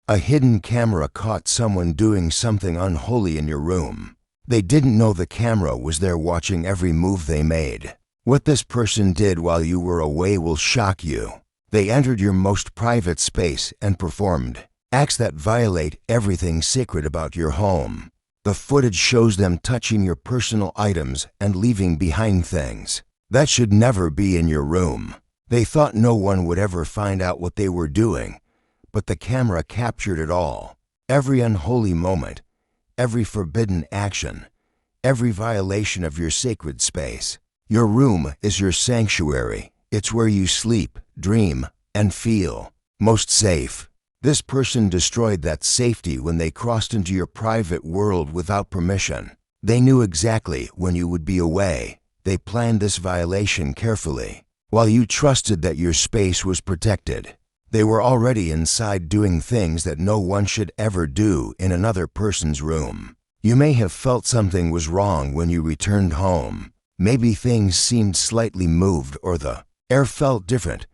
A hidden camera caught someone doing something unholy in your room. They didn't know the camera was there watching every move they made. What this person did while you were away will shock you. They entered your most private space and performed acts that violate everything sacred about your home. The footage shows them touching your personal items and leaving behind things that should never be in your room. They thought no one would ever find out what they were doing, but the camera captured it all. Every unholy moment, every forbidden action, every violation of your sacred space. Your room is your sanctuary. It's where you sleep, dream, and feel most safe. This person destroyed that safety when they crossed into your private world without permission. They knew exactly when you would be away. They planned this violation carefully. While you trusted that your space was protected, they were already inside doing things that no one should ever do in another person's room. You may have felt something was wrong when you returned home. Maybe things seemed slightly moved or the air felt different.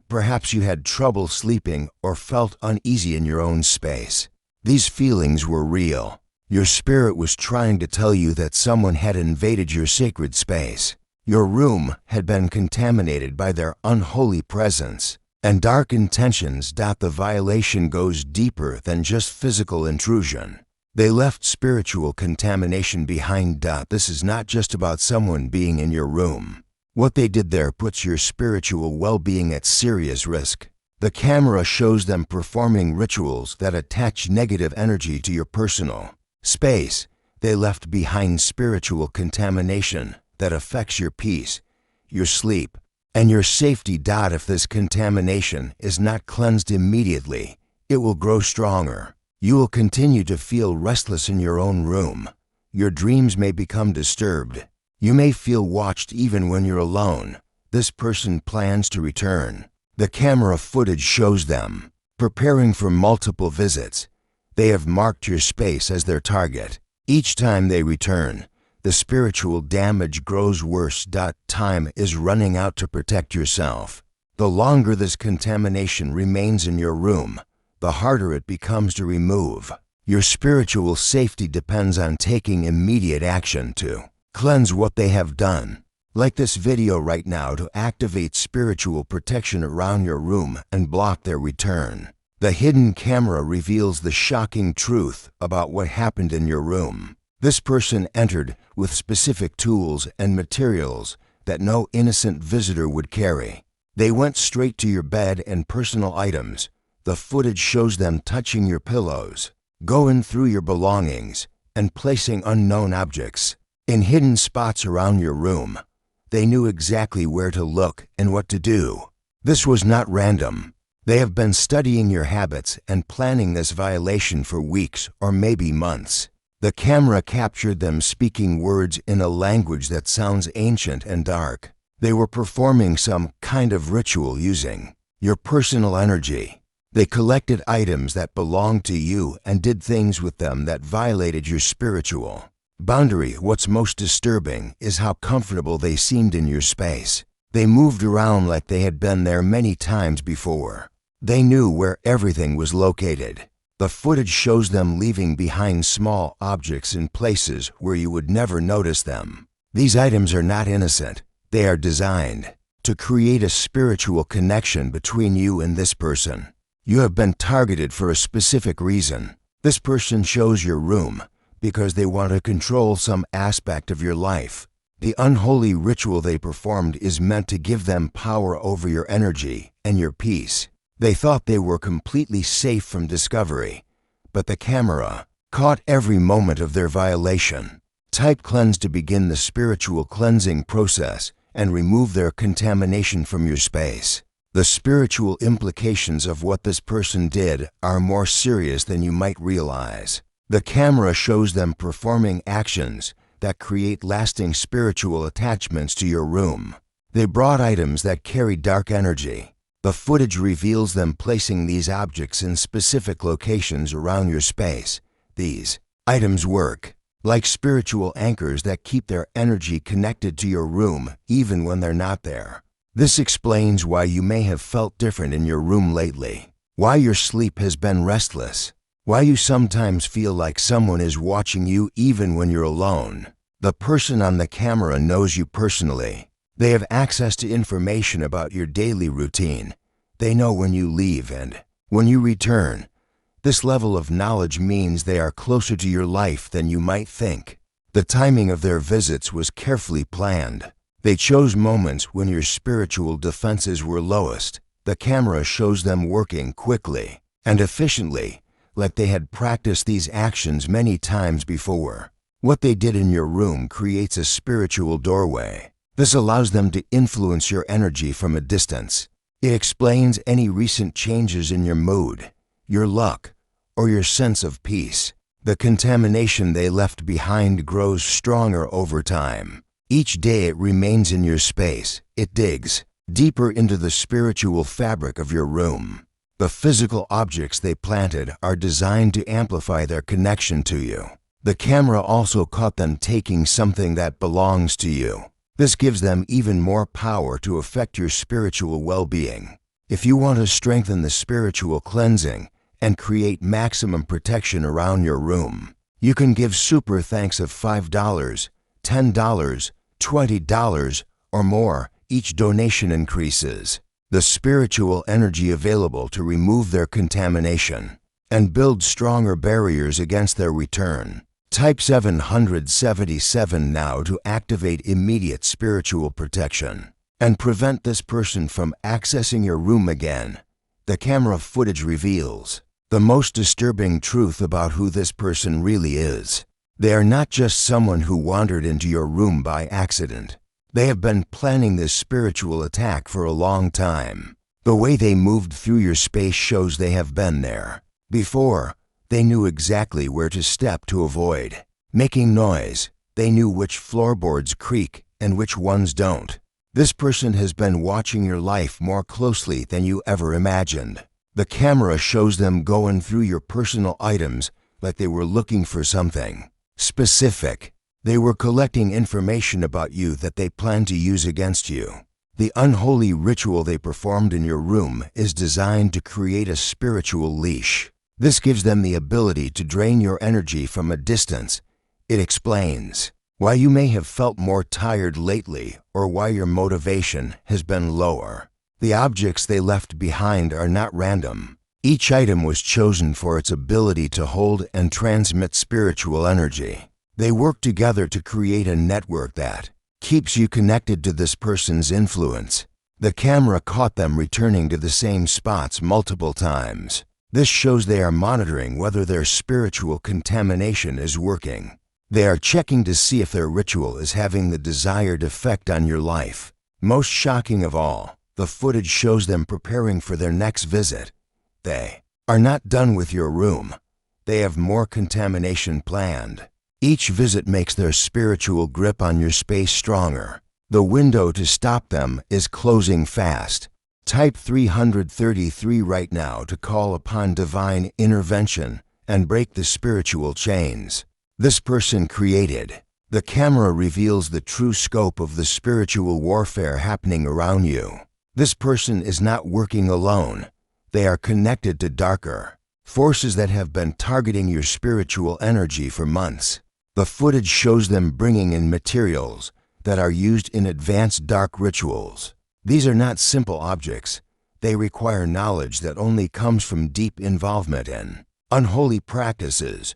Perhaps you had trouble sleeping or felt uneasy in your own space. These feelings were real. Your spirit was trying to tell you that someone had invaded your sacred space. Your room had been contaminated by their unholy presence and dark intentions. The violation goes deeper than just physical intrusion. They left spiritual contamination behind. This is not just about someone being in your room. What they did there puts your spiritual well-being at serious risk. The camera shows them performing rituals that attach negative energy to your personal space. They left behind spiritual contamination that affects your peace, your sleep, and your safety. If this contamination is not cleansed immediately, it will grow stronger. You will continue to feel restless in your own room. Your dreams may become disturbed. You may feel watched even when you're alone. This person plans to return. The camera footage shows them preparing for multiple visits. They have marked your space as their target. Each time they return, the spiritual damage grows worse. Time is running out to protect yourself. The longer this contamination remains in your room, the harder it becomes to remove. Your spiritual safety depends on taking immediate action to cleanse what they have done. Like this video right now to activate spiritual protection around your room and block their return. The hidden camera reveals the shocking truth about what happened in your room. This person entered with specific tools and materials that no innocent visitor would carry. They went straight to your bed and personal items. The footage shows them touching your pillows, going through your belongings, and placing unknown objects in hidden spots around your room. They knew exactly where to look and what to do. This was not random. They have been studying your habits and planning this violation for weeks or maybe months. The camera captured them speaking words in a language that sounds ancient and dark. They were performing some kind of ritual using your personal energy. They collected items that belonged to you and did things with them that violated your spiritual boundary. What's most disturbing is how comfortable they seemed in your space. They moved around like they had been there many times before. They knew where everything was located. The footage shows them leaving behind small objects in places where you would never notice them. These items are not innocent. They are designed to create a spiritual connection between you and this person. You have been targeted for a specific reason. This person chose your room because they want to control some aspect of your life. The unholy ritual they performed is meant to give them power over your energy and your peace. They thought they were completely safe from discovery, but the camera caught every moment of their violation. Type cleanse to begin the spiritual cleansing process and remove their contamination from your space. The spiritual implications of what this person did are more serious than you might realize. The camera shows them performing actions that create lasting spiritual attachments to your room. They brought items that carry dark energy. The footage reveals them placing these objects in specific locations around your space. These items work like spiritual anchors that keep their energy connected to your room even when they're not there. This explains why you may have felt different in your room lately. why your sleep has been restless, why you sometimes feel like someone is watching you even when you're alone. The person on the camera knows you personally. They have access to information about your daily routine. They know when you leave and when you return. This level of knowledge means they are closer to your life than you might think. The timing of their visits was carefully planned. They chose moments when your spiritual defenses were lowest. The camera shows them working quickly and efficiently, like they had practiced these actions many times before. What they did in your room creates a spiritual doorway. This allows them to influence your energy from a distance. It explains any recent changes in your mood, your luck, or your sense of peace. The contamination they left behind grows stronger over time. Each day it remains in your space. It digs deeper into the spiritual fabric of your room. The physical objects they planted are designed to amplify their connection to you. The camera also caught them taking something that belongs to you. This gives them even more power to affect your spiritual well-being. If you want to strengthen the spiritual cleansing and create maximum protection around your room, you can give super thanks of $5, $10, $20, or more. Each donation increases the spiritual energy available to remove their contamination and build stronger barriers against their return. Type 777 now to activate immediate spiritual protection and prevent this person from accessing your room again. The camera footage reveals the most disturbing truth about who this person really is. They are not just someone who wandered into your room by accident. They have been planning this spiritual attack for a long time. The way they moved through your space shows they have been there before. They knew exactly where to step to avoid making noise. They knew which floorboards creak and which ones don't. This person has been watching your life more closely than you ever imagined. The camera shows them going through your personal items like they were looking for something specific. They were collecting information about you that they plan to use against you. The unholy ritual they performed in your room is designed to create a spiritual leash. This gives them the ability to drain your energy from a distance. It explains why you may have felt more tired lately or why your motivation has been lower. The objects they left behind are not random. Each item was chosen for its ability to hold and transmit spiritual energy. They work together to create a network that keeps you connected to this person's influence. The camera caught them returning to the same spots multiple times. This shows they are monitoring whether their spiritual contamination is working. They are checking to see if their ritual is having the desired effect on your life. Most shocking of all, the footage shows them preparing for their next visit. They are not done with your room. They have more contamination planned. Each visit makes their spiritual grip on your space stronger. The window to stop them is closing fast. Type 333 right now to call upon divine intervention and break the spiritual chains this person created. The camera reveals the true scope of the spiritual warfare happening around you. This person is not working alone. They are connected to darker forces that have been targeting your spiritual energy for months. The footage shows them bringing in materials that are used in advanced dark rituals. These are not simple objects. They require knowledge that only comes from deep involvement in unholy practices.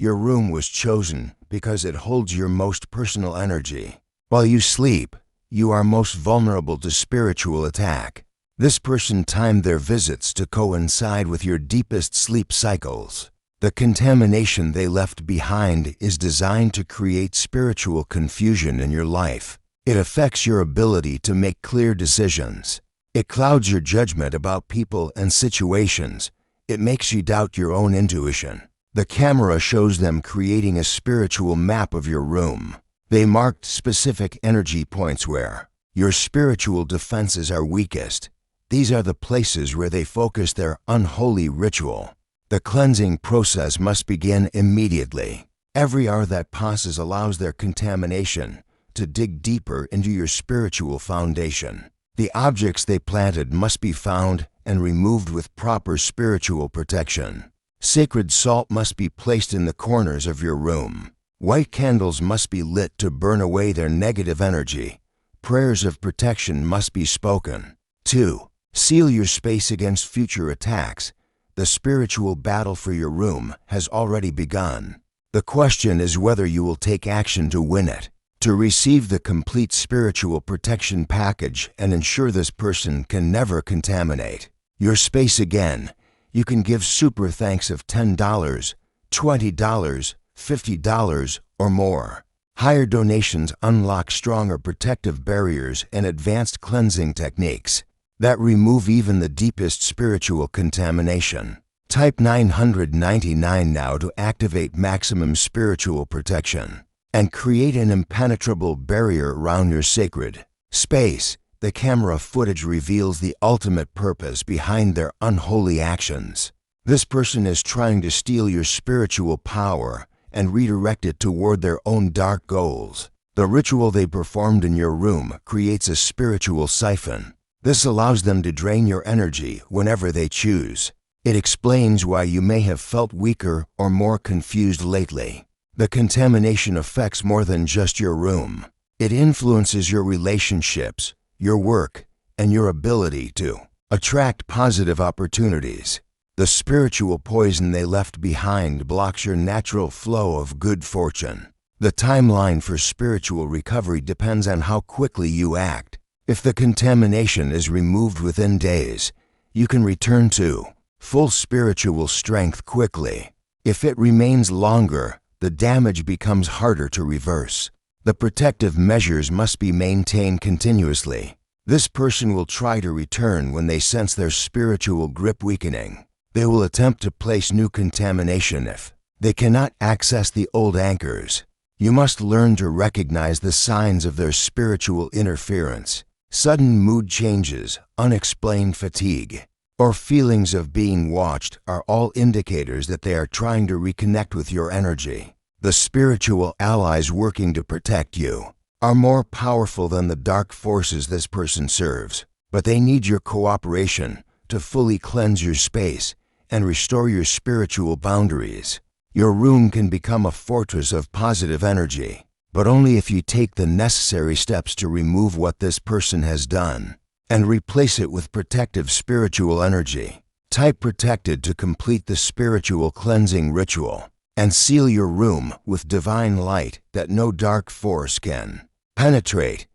Your room was chosen because it holds your most personal energy. While you sleep, you are most vulnerable to spiritual attack. This person timed their visits to coincide with your deepest sleep cycles. The contamination they left behind is designed to create spiritual confusion in your life. It affects your ability to make clear decisions. It clouds your judgment about people and situations. It makes you doubt your own intuition. The camera shows them creating a spiritual map of your room. They marked specific energy points where your spiritual defenses are weakest. These are the places where they focus their unholy ritual. The cleansing process must begin immediately. Every hour that passes allows their contamination to dig deeper into your spiritual foundation. The objects they planted must be found and removed with proper spiritual protection. Sacred salt must be placed in the corners of your room. White candles must be lit to burn away their negative energy. Prayers of protection must be spoken. 2. Seal your space against future attacks. The spiritual battle for your room has already begun. The question is whether you will take action to win it. To receive the complete spiritual protection package and ensure this person can never contaminate your space again, you can give super thanks of $10, $20, $50, or more. Higher donations unlock stronger protective barriers and advanced cleansing techniques that remove even the deepest spiritual contamination. Type 999 now to activate maximum spiritual protection and create an impenetrable barrier around your sacred space. The camera footage reveals the ultimate purpose behind their unholy actions. This person is trying to steal your spiritual power and redirect it toward their own dark goals. The ritual they performed in your room creates a spiritual siphon. This allows them to drain your energy whenever they choose. It explains why you may have felt weaker or more confused lately. The contamination affects more than just your room. It influences your relationships, your work, and your ability to attract positive opportunities. The spiritual poison they left behind blocks your natural flow of good fortune. The timeline for spiritual recovery depends on how quickly you act. If the contamination is removed within days, you can return to full spiritual strength quickly. If it remains longer, the damage becomes harder to reverse. The protective measures must be maintained continuously. This person will try to return when they sense their spiritual grip weakening. They will attempt to place new contamination if they cannot access the old anchors. You must learn to recognize the signs of their spiritual interference. Sudden mood changes, unexplained fatigue, or feelings of being watched are all indicators that they are trying to reconnect with your energy. The spiritual allies working to protect you are more powerful than the dark forces this person serves, but they need your cooperation to fully cleanse your space and restore your spiritual boundaries. Your room can become a fortress of positive energy, but only if you take the necessary steps to remove what this person has done and replace it with protective spiritual energy. Type protected to complete the spiritual cleansing ritual and seal your room with divine light that no dark force can penetrate.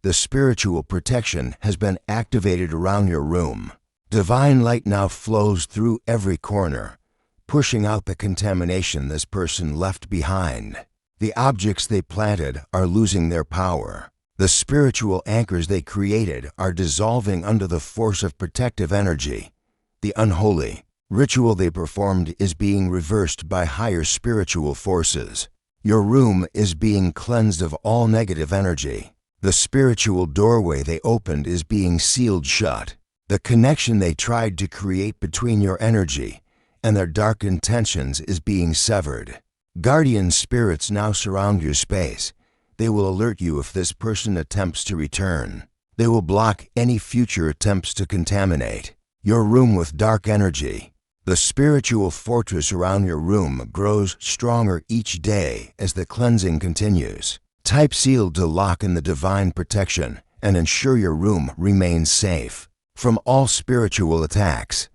The spiritual protection has been activated around your room. Divine light now flows through every corner, pushing out the contamination this person left behind. The objects they planted are losing their power. The spiritual anchors they created are dissolving under the force of protective energy. The unholy ritual they performed is being reversed by higher spiritual forces. Your room is being cleansed of all negative energy. The spiritual doorway they opened is being sealed shut. The connection they tried to create between your energy and their dark intentions is being severed. Guardian spirits now surround your space. They will alert you if this person attempts to return. They will block any future attempts to contaminate your room with dark energy. The spiritual fortress around your room grows stronger each day as the cleansing continues. Type sealed to lock in the divine protection and ensure your room remains safe from all spiritual attacks.